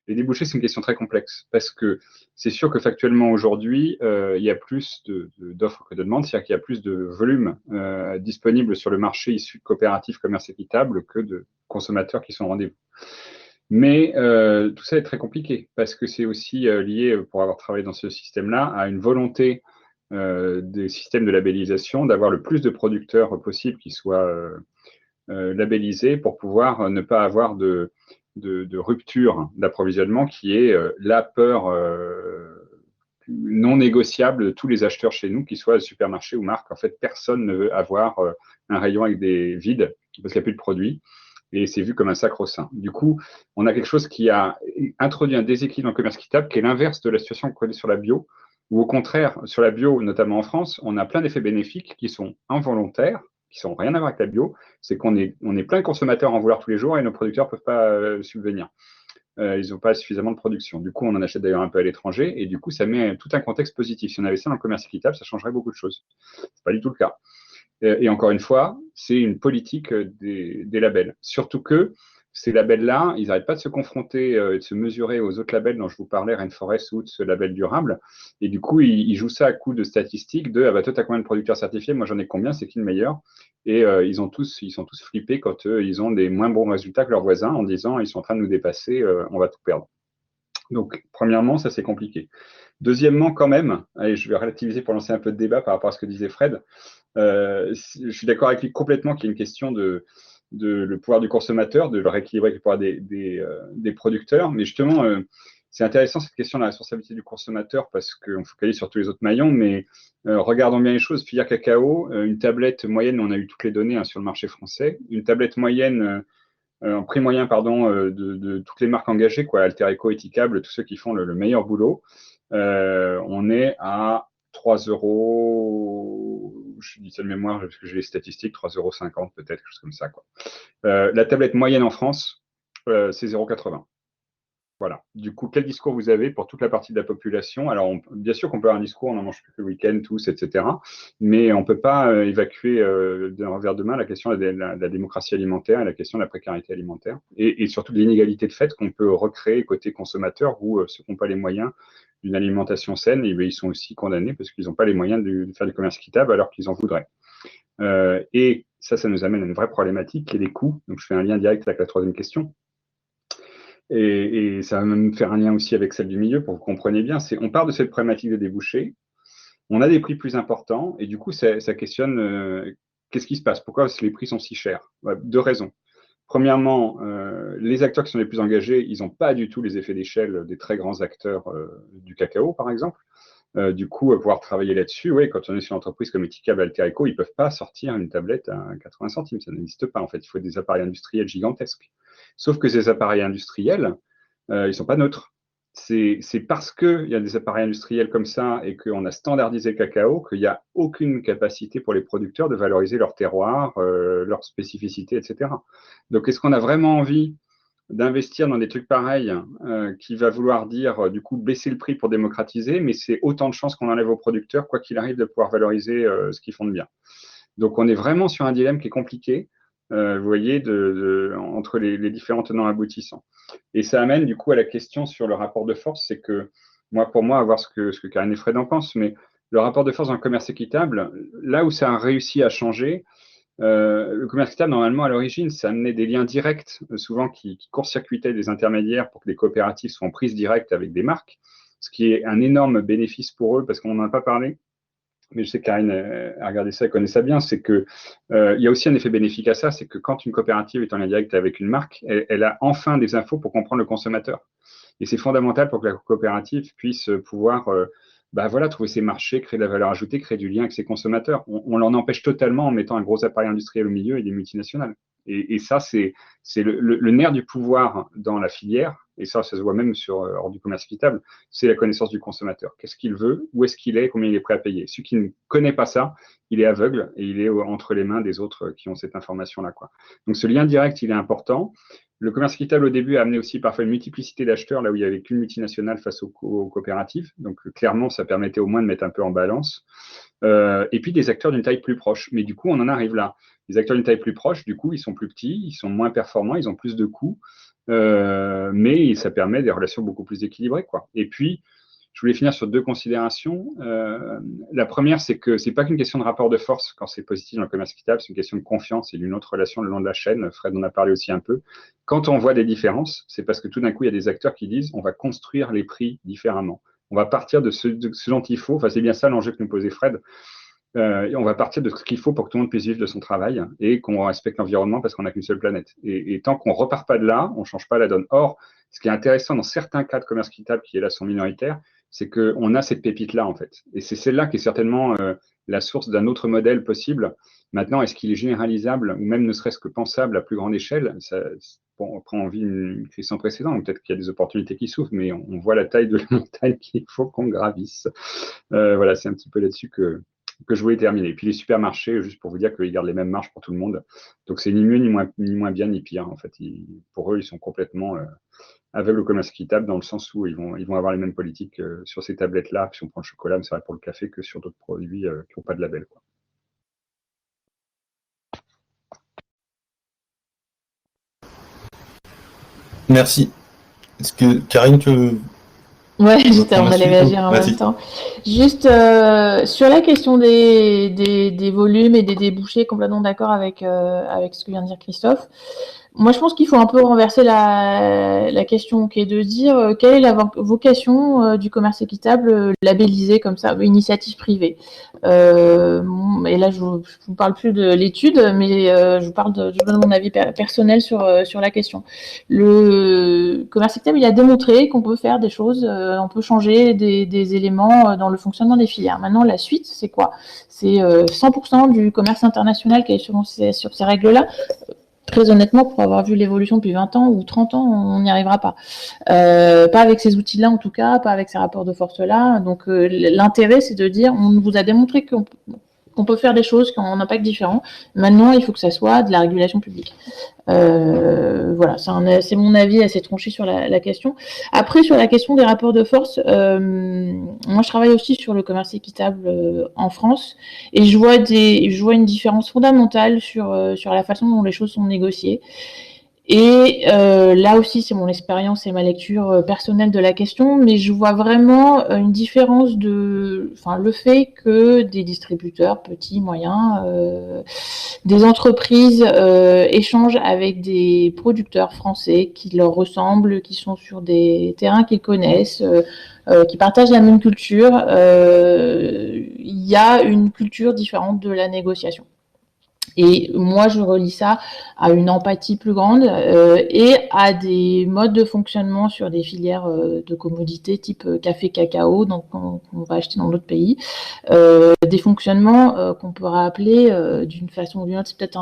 Les débouchés, c'est une question très complexe parce que c'est sûr que factuellement aujourd'hui, il y a plus d'offres que de demandes, c'est-à-dire qu'il y a plus de volume disponible sur le marché issu de coopératives commerce équitable que de consommateurs qui sont au rendez-vous. Mais tout ça est très compliqué parce que c'est aussi lié, pour avoir travaillé dans ce système-là, à une volonté des systèmes de labellisation d'avoir le plus de producteurs possible qui soient labellisés pour pouvoir ne pas avoir de rupture d'approvisionnement qui est la peur non négociable de tous les acheteurs chez nous, qu'ils soient supermarchés ou marques. En fait, personne ne veut avoir un rayon avec des vides parce qu'il n'y a plus de produits et c'est vu comme un sacro-saint. Du coup, on a quelque chose qui a introduit un déséquilibre dans le commerce équitable qui est l'inverse de la situation qu'on connaît sur la bio, où au contraire, sur la bio, notamment en France, on a plein d'effets bénéfiques qui sont involontaires, qui n'ont rien à voir avec la bio, c'est qu'on est plein de consommateurs à en vouloir tous les jours et nos producteurs ne peuvent pas subvenir. Ils n'ont pas suffisamment de production. Du coup, on en achète d'ailleurs un peu à l'étranger et du coup, ça met tout un contexte positif. Si on avait ça dans le commerce équitable, ça changerait beaucoup de choses. Ce n'est pas du tout le cas. Et encore une fois, c'est une politique des labels. Surtout que ces labels-là, ils n'arrêtent pas de se confronter et de se mesurer aux autres labels dont je vous parlais, Rainforest ou de ce label durable. Et du coup, ils jouent ça à coup de statistiques de « Ah bah toi, tu as combien de producteurs certifiés? Moi, j'en ai combien? C'est qui le meilleur ?» Et ils sont tous flippés quand ils ont des moins bons résultats que leurs voisins en disant « Ils sont en train de nous dépasser, on va tout perdre. » Donc, premièrement, ça, c'est compliqué. Deuxièmement, quand même, allez, je vais relativiser pour lancer un peu de débat par rapport à ce que disait Fred, je suis d'accord avec lui complètement qu'il y a une question de le pouvoir du consommateur, de le rééquilibrer avec le pouvoir des producteurs. Mais justement, c'est intéressant cette question de la responsabilité du consommateur parce qu'on focalise sur tous les autres maillons. Mais regardons bien les choses. Filière cacao, une tablette moyenne, on a eu toutes les données sur le marché français. Une tablette moyenne, en prix moyen, pardon, de toutes les marques engagées, quoi, Alter Eco, Etikable, tous ceux qui font le meilleur boulot, on est à 3 euros, je dis ça de mémoire parce que j'ai les statistiques, 3,50 € peut-être, quelque chose comme ça, quoi. La tablette moyenne en France, c'est 0,80 €. Voilà. Du coup, quel discours vous avez pour toute la partie de la population? Alors, bien sûr qu'on peut avoir un discours, on n'en mange plus que le week-end, tous, etc. Mais on ne peut pas évacuer d'un revers de main la question de la démocratie alimentaire et la question de la précarité alimentaire. Et surtout de l'inégalité de fait qu'on peut recréer côté consommateur où ceux qui n'ont pas les moyens d'une alimentation saine, et ils sont aussi condamnés parce qu'ils n'ont pas les moyens de faire du commerce équitable alors qu'ils en voudraient. Et ça nous amène à une vraie problématique qui est les coûts. Donc, je fais un lien direct avec la troisième question. Et ça va même faire un lien aussi avec celle du milieu pour que vous compreniez bien. On part de cette problématique de débouchés, on a des prix plus importants et du coup, ça questionne qu'est-ce qui se passe? Pourquoi les prix sont si chers? Deux raisons. Premièrement, les acteurs qui sont les plus engagés, ils n'ont pas du tout les effets d'échelle des très grands acteurs du cacao, par exemple. Du coup, pouvoir travailler là-dessus, oui, quand on est sur une entreprise comme Etikable, Alter Eco, ils ne peuvent pas sortir une tablette à 80 centimes, ça n'existe pas en fait. Il faut des appareils industriels gigantesques. Sauf que ces appareils industriels, ils ne sont pas neutres. C'est parce qu'il y a des appareils industriels comme ça et qu'on a standardisé le cacao qu'il n'y a aucune capacité pour les producteurs de valoriser leur terroir, leurs spécificités, etc. Donc, est-ce qu'on a vraiment envie d'investir dans des trucs pareils qui va vouloir dire du coup baisser le prix pour démocratiser, mais c'est autant de chances qu'on enlève aux producteurs, quoi qu'il arrive, de pouvoir valoriser ce qu'ils font de bien. Donc on est vraiment sur un dilemme qui est compliqué, vous voyez, entre les différents tenants aboutissants. Et ça amène du coup à la question sur le rapport de force, c'est que pour moi, à voir ce que Karine et Fred en pensent, mais le rapport de force dans le commerce équitable, là où ça a réussi à changer, le commerce équitable, normalement, à l'origine, ça amenait des liens directs, souvent qui court-circuitaient des intermédiaires pour que les coopératives soient en prise directe avec des marques, ce qui est un énorme bénéfice pour eux, parce qu'on n'en a pas parlé, mais je sais que Karine a regardé ça et connaît ça bien, c'est que il y a aussi un effet bénéfique à ça, c'est que quand une coopérative est en lien direct avec une marque, elle a enfin des infos pour comprendre le consommateur. Et c'est fondamental pour que la coopérative puisse pouvoir trouver ses marchés, créer de la valeur ajoutée, créer du lien avec ses consommateurs. On l'en empêche totalement en mettant un gros appareil industriel au milieu et des multinationales. Et ça, c'est le nerf du pouvoir dans la filière, et ça se voit même hors du commerce équitable, c'est la connaissance du consommateur. Qu'est-ce qu'il veut, où est-ce qu'il est, combien il est prêt à payer. Celui qui ne connaît pas ça, il est aveugle et il est entre les mains des autres qui ont cette information-là, quoi. Donc ce lien direct, il est important. Le commerce équitable, au début, a amené aussi parfois une multiplicité d'acheteurs, là où il n'y avait qu'une multinationale face aux coopératives. Donc, clairement, ça permettait au moins de mettre un peu en balance. Et puis, des acteurs d'une taille plus proche. Mais du coup, on en arrive là. Les acteurs d'une taille plus proche, du coup, ils sont plus petits, ils sont moins performants, ils ont plus de coûts. mais ça permet des relations beaucoup plus équilibrées, quoi. Et puis, je voulais finir sur 2 considérations. La première, c'est que c'est pas qu'une question de rapport de force quand c'est positif dans le commerce équitable, c'est une question de confiance et d'une autre relation le long de la chaîne. Fred en a parlé aussi un peu. Quand on voit des différences, c'est parce que tout d'un coup, il y a des acteurs qui disent on va construire les prix différemment. On va partir de ce dont il faut. Enfin, c'est bien ça l'enjeu que nous posait Fred. Et on va partir de ce qu'il faut pour que tout le monde puisse vivre de son travail et qu'on respecte l'environnement parce qu'on n'a qu'une seule planète. Et tant qu'on repart pas de là, on change pas la donne. Or, ce qui est intéressant dans certains cas de commerce équitable qui, là, sont minoritaires, c'est qu'on a cette pépite-là, en fait. Et c'est celle-là qui est certainement la source d'un autre modèle possible. Maintenant, est-ce qu'il est généralisable ou même ne serait-ce que pensable à plus grande échelle? Bon, on prend envie d'une crise sans précédent. Peut-être qu'il y a des opportunités qui s'ouvrent, mais on voit la taille de la montagne qu'il faut qu'on gravisse. Voilà, c'est un petit peu là-dessus que je voulais terminer. Et puis les supermarchés, juste pour vous dire qu'ils gardent les mêmes marges pour tout le monde. Donc c'est ni mieux, ni moins bien, ni pire. En fait, pour eux, ils sont complètement aveugles au commerce équitable dans le sens où ils vont avoir les mêmes politiques sur ces tablettes-là, si on prend le chocolat, mais c'est vrai pour le café, que sur d'autres produits qui n'ont pas de label, quoi. Merci. Est-ce que Karine, tu veux... Ouais, on allait réagir en même temps. Juste sur la question des volumes et des débouchés, complètement d'accord avec ce que vient de dire Christophe. Moi, je pense qu'il faut un peu renverser la question, qui est de dire quelle est la vocation du commerce équitable labellisé comme ça, initiative privée. Et là, je vous parle plus de l'étude, mais je vous parle je donne mon avis personnel sur la question. Le commerce équitable, il a démontré qu'on peut faire des choses, on peut changer des éléments dans le fonctionnement des filières. Maintenant, la suite, c'est quoi? C'est 100% du commerce international qui est sur ces règles-là. Très honnêtement, pour avoir vu l'évolution depuis 20 ans ou 30 ans, on n'y arrivera pas. Pas avec ces outils-là, en tout cas, pas avec ces rapports de force-là. Donc, l'intérêt, c'est de dire, on vous a démontré qu'on peut faire des choses qui ont un impact différent. Maintenant, il faut que ça soit de la régulation publique. Voilà, c'est mon avis assez tranché sur la question. Après, sur la question des rapports de force, moi, je travaille aussi sur le commerce équitable en France et je vois une différence fondamentale sur la façon dont les choses sont négociées. Et là aussi, c'est mon expérience et ma lecture personnelle de la question, mais je vois vraiment une différence le fait que des distributeurs, petits, moyens, des entreprises échangent avec des producteurs français qui leur ressemblent, qui sont sur des terrains qu'ils connaissent, qui partagent la même culture. Il y a une culture différente de la négociation. Et moi, je relie ça à une empathie plus grande et à des modes de fonctionnement sur des filières de commodités type café, cacao, donc qu'on va acheter dans d'autres pays. Des fonctionnements qu'on peut rappeler d'une façon ou d'une autre, c'est peut-être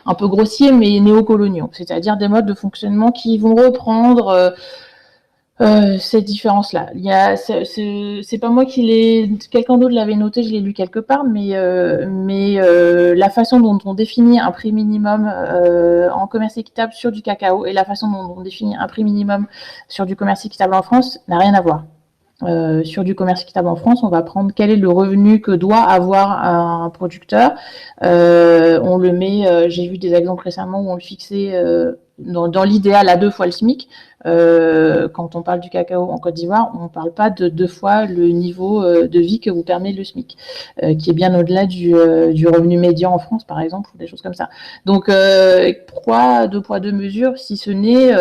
un peu grossier, mais néocoloniaux. C'est-à-dire des modes de fonctionnement qui vont reprendre cette différence-là. C'est pas moi quelqu'un d'autre l'avait noté, je l'ai lu quelque part, mais la façon dont on définit un prix minimum en commerce équitable sur du cacao et la façon dont on définit un prix minimum sur du commerce équitable en France n'a rien à voir. Sur du commerce équitable en France, on va prendre quel est le revenu que doit avoir un producteur. On le met, j'ai vu des exemples récemment où on le fixait dans l'idéal à 2 fois le SMIC. Quand on parle du cacao en Côte d'Ivoire, on ne parle pas de 2 fois le niveau de vie que vous permet le SMIC, qui est bien au-delà du revenu médian en France, par exemple, ou des choses comme ça. Donc, pourquoi 2 poids 2 mesures, si ce n'est,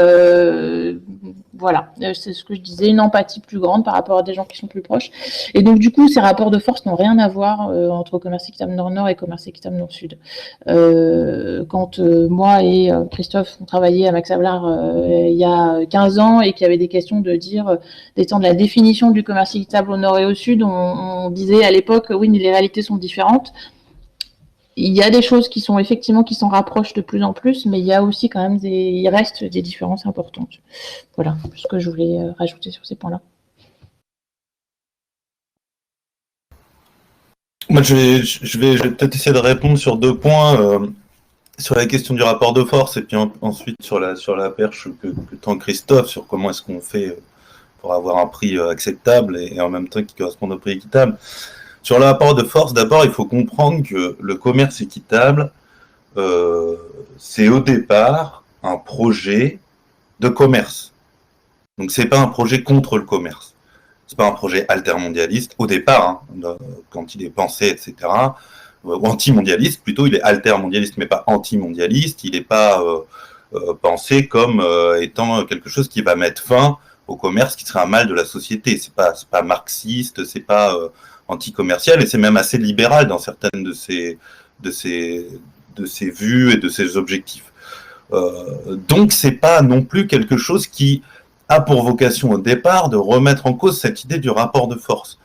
voilà, c'est ce que je disais, une empathie plus grande par rapport à des gens qui sont plus proches. Et donc, du coup, ces rapports de force n'ont rien à voir entre commerce équitable Nord-Nord et commerce équitable Nord-Sud. Quand moi et Christophe on travaillait à Max Havelaar il y a 15 ans et qu'il y avait des questions d'étendre la définition du commerce équitable au nord et au sud, on disait à l'époque, oui, mais les réalités sont différentes. Il y a des choses qui s'en rapprochent de plus en plus, mais il y a aussi quand même il reste des différences importantes. Voilà ce que je voulais rajouter sur ces points-là. Moi, je vais peut-être essayer de répondre sur 2 points. Sur la question du rapport de force et puis ensuite sur la perche que tend Christophe sur comment est-ce qu'on fait pour avoir un prix acceptable et en même temps qui corresponde au prix équitable. Sur le rapport de force, d'abord, il faut comprendre que le commerce équitable, c'est au départ un projet de commerce. Donc c'est pas un projet contre le commerce. C'est pas un projet altermondialiste au départ, hein, quand il est pensé, etc. Ou anti-mondialiste, plutôt, il est altermondialiste, mais pas anti-mondialiste. Il n'est pas pensé comme étant quelque chose qui va mettre fin au commerce, qui serait un mal de la société. C'est pas marxiste, c'est pas anti-commercial, et c'est même assez libéral dans certaines de ses vues et de ses objectifs. Donc c'est pas non plus quelque chose qui a pour vocation au départ de remettre en cause cette idée du rapport de force.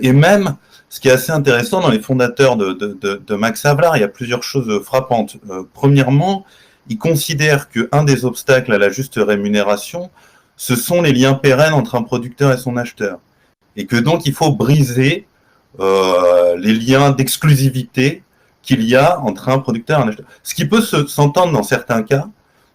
Et même, ce qui est assez intéressant dans les fondateurs de Max Havelaar, il y a plusieurs choses frappantes. Premièrement, ils considèrent qu'un des obstacles à la juste rémunération, ce sont les liens pérennes entre un producteur et son acheteur. Et que donc il faut briser les liens d'exclusivité qu'il y a entre un producteur et un acheteur. Ce qui peut s'entendre dans certains cas,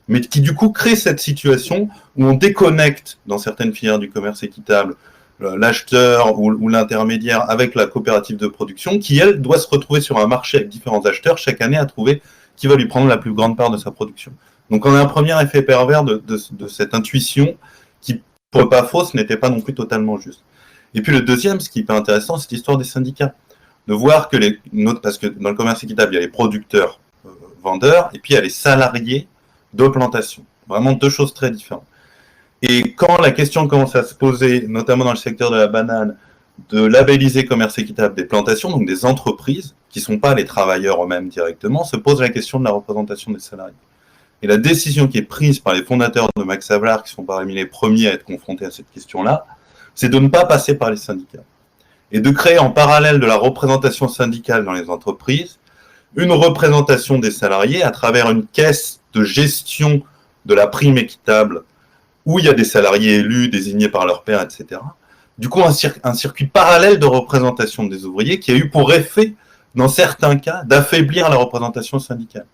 mais qui du coup crée cette situation où on déconnecte dans certaines filières du commerce équitable l'acheteur ou l'intermédiaire avec la coopérative de production qui, elle, doit se retrouver sur un marché avec différents acheteurs chaque année à trouver qui va lui prendre la plus grande part de sa production. Donc on a un premier effet pervers de cette intuition qui, pour pas fausse, n'était pas non plus totalement juste. Et puis le deuxième, ce qui est hyper intéressant, c'est l'histoire des syndicats. De voir que parce que dans le commerce équitable, il y a les producteurs, vendeurs, et puis il y a les salariés de plantation. Vraiment deux choses très différentes. Et quand la question commence à se poser, notamment dans le secteur de la banane, de labelliser commerce équitable des plantations, donc des entreprises, qui ne sont pas les travailleurs eux-mêmes directement, se pose la question de la représentation des salariés. Et la décision qui est prise par les fondateurs de Max Havelaar, qui sont parmi les premiers à être confrontés à cette question-là, c'est de ne pas passer par les syndicats. Et de créer en parallèle de la représentation syndicale dans les entreprises, une représentation des salariés à travers une caisse de gestion de la prime équitable, où il y a des salariés élus, désignés par leur pairs, etc. Du coup, un circuit parallèle de représentation des ouvriers qui a eu pour effet, dans certains cas, d'affaiblir la représentation syndicale.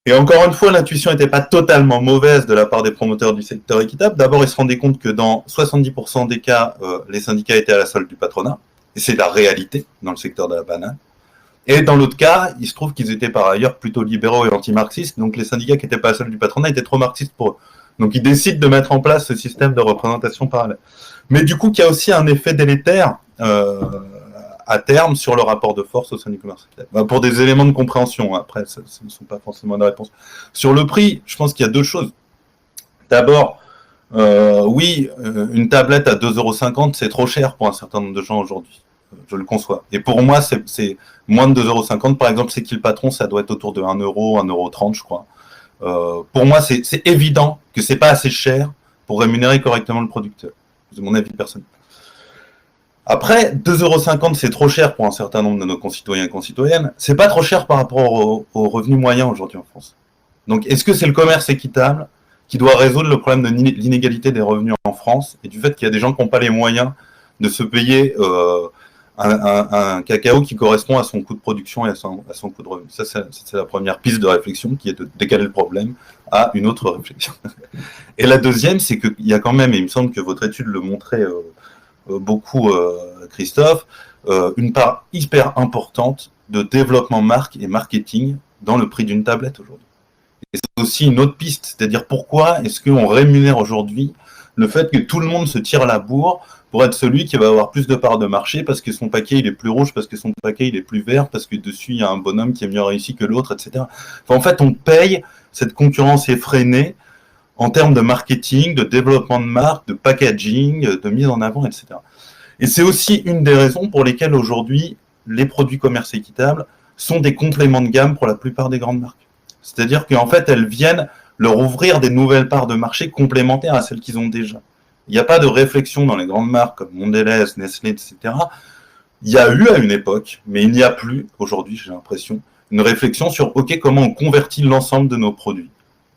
Et encore une fois, l'intuition n'était pas totalement mauvaise de la part des promoteurs du secteur équitable. D'abord, ils se rendaient compte que dans 70% des cas, les syndicats étaient à la solde du patronat. Et c'est la réalité dans le secteur de la banane. Et dans l'autre cas, il se trouve qu'ils étaient par ailleurs plutôt libéraux et anti-marxistes. Donc les syndicats qui n'étaient pas à la solde du patronat étaient trop marxistes pour eux. Donc ils décident de mettre en place ce système de représentation parallèle. Mais du coup, il y a aussi un effet délétère à terme sur le rapport de force au sein du commerce équitable. Pour des éléments de compréhension, après, ce ne sont pas forcément des réponses. Sur le prix, je pense qu'il y a deux choses. D'abord, oui, une tablette à 2,50 €, c'est trop cher pour un certain nombre de gens aujourd'hui. Je le conçois. Et pour moi, c'est moins de 2,50 €. Par exemple, c'est qui le patron, ça doit être autour de 1 €, 1,30 €, je crois. Pour moi, c'est évident que c'est pas assez cher pour rémunérer correctement le producteur. C'est mon avis personnel. Après, 2,50 €, c'est trop cher pour un certain nombre de nos concitoyens et concitoyennes. C'est pas trop cher par rapport au revenu moyen aujourd'hui en France. Donc, est-ce que c'est le commerce équitable qui doit résoudre le problème de l'inégalité des revenus en France et du fait qu'il y a des gens qui n'ont pas les moyens de se payer un cacao qui correspond à son coût de production et à son coût de revenu. Ça, c'est la première piste de réflexion qui est de décaler le problème à une autre réflexion. Et la deuxième, c'est qu'il y a quand même, et il me semble que votre étude le montrait beaucoup, Christophe, une part hyper importante de développement marque et marketing dans le prix d'une tablette aujourd'hui. Et c'est aussi une autre piste, c'est-à-dire pourquoi est-ce qu'on rémunère aujourd'hui le fait que tout le monde se tire la bourre pour être celui qui va avoir plus de parts de marché parce que son paquet il est plus rouge, parce que son paquet il est plus vert, parce que dessus il y a un bonhomme qui est mieux réussi que l'autre, etc. Enfin, en fait, on paye cette concurrence effrénée en termes de marketing, de développement de marque, de packaging, de mise en avant, etc. Et c'est aussi une des raisons pour lesquelles aujourd'hui les produits commerce équitable sont des compléments de gamme pour la plupart des grandes marques. C'est-à-dire qu'en fait, elles viennent leur ouvrir des nouvelles parts de marché complémentaires à celles qu'ils ont déjà. Il n'y a pas de réflexion dans les grandes marques comme Mondelez, Nestlé, etc. Il y a eu à une époque, mais il n'y a plus aujourd'hui, j'ai l'impression, une réflexion sur comment on convertit l'ensemble de nos produits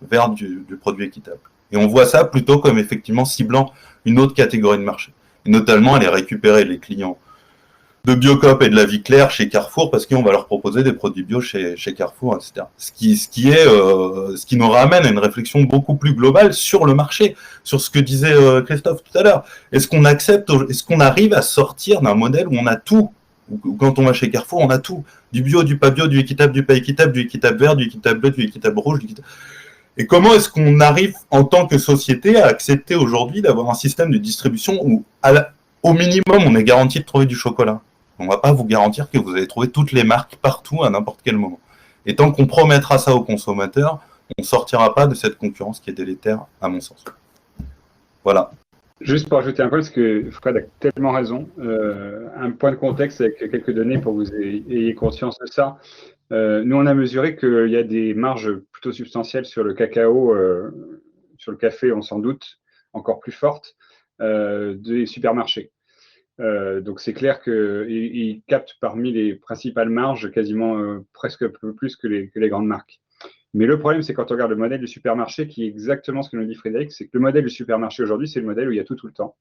vers du produit équitable. Et on voit ça plutôt comme effectivement ciblant une autre catégorie de marché. Et notamment aller récupérer les clients de Biocoop et de La Vie Claire chez Carrefour parce qu'on va leur proposer des produits bio chez Carrefour, etc. Ce qui nous ramène à une réflexion beaucoup plus globale sur le marché, sur ce que disait Christophe tout à l'heure. Est-ce qu'on accepte, est-ce qu'on arrive à sortir d'un modèle où on a tout, où quand on va chez Carrefour, on a tout, du bio, du pas bio, du équitable, du pas équitable, du équitable vert, du équitable bleu, du équitable rouge, Et comment est-ce qu'on arrive en tant que société à accepter aujourd'hui d'avoir un système de distribution où, au minimum, on est garanti de trouver du chocolat? On ne va pas vous garantir que vous allez trouver toutes les marques partout à n'importe quel moment. Et tant qu'on promettra ça aux consommateurs, on ne sortira pas de cette concurrence qui est délétère, à mon sens. Voilà. Juste pour ajouter un point, parce que Fred a tellement raison, un point de contexte avec quelques données pour que vous ayez conscience de ça. Nous, on a mesuré qu'il y a des marges plutôt substantielles sur le cacao, sur le café, on s'en doute, encore plus fortes, des supermarchés. Donc, c'est clair qu'ils captent parmi les principales marges quasiment presque un peu plus que les grandes marques. Mais le problème, c'est quand on regarde le modèle du supermarché, qui est exactement ce que nous dit Frédéric, c'est que le modèle du supermarché aujourd'hui, c'est le modèle où il y a tout le temps.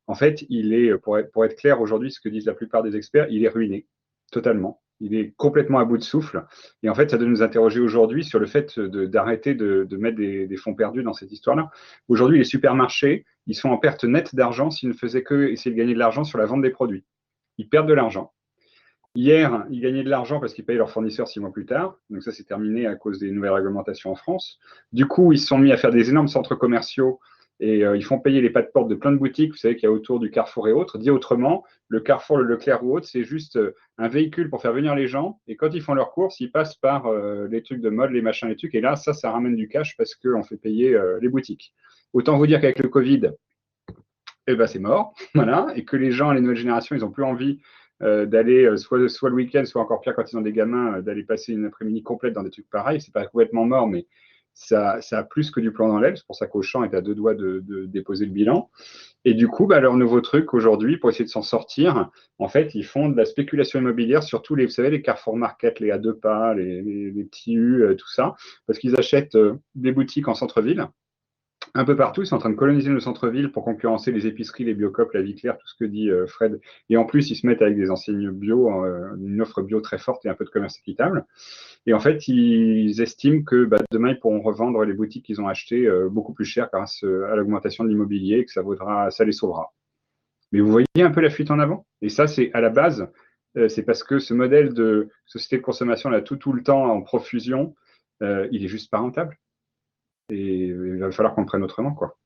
En fait, il est, pour être clair aujourd'hui, ce que disent la plupart des experts, il est ruiné, totalement. Il est complètement à bout de souffle. Et en fait, ça doit nous interroger aujourd'hui sur le fait d'arrêter de mettre des fonds perdus dans cette histoire-là. Aujourd'hui, les supermarchés, ils sont en perte nette d'argent s'ils ne faisaient que essayer de gagner de l'argent sur la vente des produits. Ils perdent de l'argent. Hier, ils gagnaient de l'argent parce qu'ils payaient leurs fournisseurs 6 mois plus tard. Donc ça, c'est terminé à cause des nouvelles réglementations en France. Du coup, ils se sont mis à faire des énormes centres commerciaux et ils font payer les pas de porte de plein de boutiques, vous savez, qu'il y a autour du Carrefour et autres. Dit autrement, le Carrefour, le Leclerc ou autre, c'est juste un véhicule pour faire venir les gens. Et quand ils font leurs courses, ils passent par les trucs de mode, les machins, les trucs. Et là, ça ramène du cash parce qu'on fait payer les boutiques. Autant vous dire qu'avec le Covid, eh ben, c'est mort. Voilà. Et que les gens, les nouvelles générations, ils n'ont plus envie d'aller soit le week-end, soit encore pire quand ils ont des gamins, d'aller passer une après-midi complète dans des trucs pareils. C'est pas complètement mort, mais ça a plus que du plomb dans l'aile. C'est pour ça qu'Auchan est à 2 doigts de déposer le bilan. Et du coup, leur nouveau truc aujourd'hui, pour essayer de s'en sortir, en fait, ils font de la spéculation immobilière sur tous vous savez, les Carrefour Market, les A2 pas, les petits U, tout ça, parce qu'ils achètent des boutiques en centre-ville. Un peu partout, ils sont en train de coloniser le centre-ville pour concurrencer les épiceries, les Biocop, la vie claire, tout ce que dit Fred. Et en plus, ils se mettent avec des enseignes bio, une offre bio très forte et un peu de commerce équitable. Et en fait, ils estiment que demain, ils pourront revendre les boutiques qu'ils ont achetées beaucoup plus cher grâce à l'augmentation de l'immobilier et que ça les sauvera. Mais vous voyez un peu la fuite en avant? Et ça, c'est à la base, c'est parce que ce modèle de société de consommation là tout le temps en profusion, il est juste pas rentable. Et il va falloir qu'on le prenne autrement, quoi.